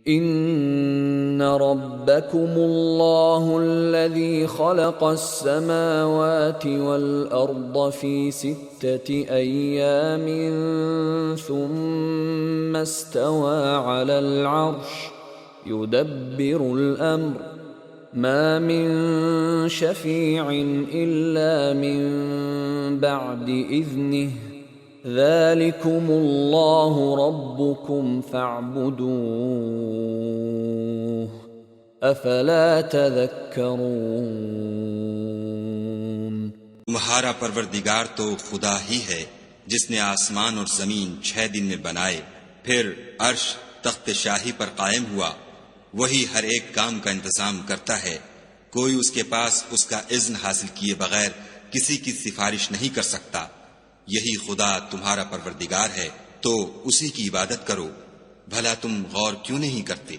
إن ربكم الله الذي خلق السماوات والأرض في 6 أيام ثم استوى على العرش يدبر الأمر ما من شفيع إلا من بعد إذنه ذلكم الله ربكم فاعبدوه أفلا تذكرون तुम्हारा परवरदिगार तो खुदा ही है जिसने आसमान और जमीन 6 दिन में बनाए, फिर अर्श तख्त शाही पर कायम हुआ। वही हर एक काम का इंतजाम करता है, कोई उसके पास उसका इज़्न हासिल किए बगैर किसी की सिफारिश नहीं कर सकता। यही खुदा तुम्हारा परवरदिगार है, तो उसी की इबादत करो। भला तुम गौर क्यों नहीं करते?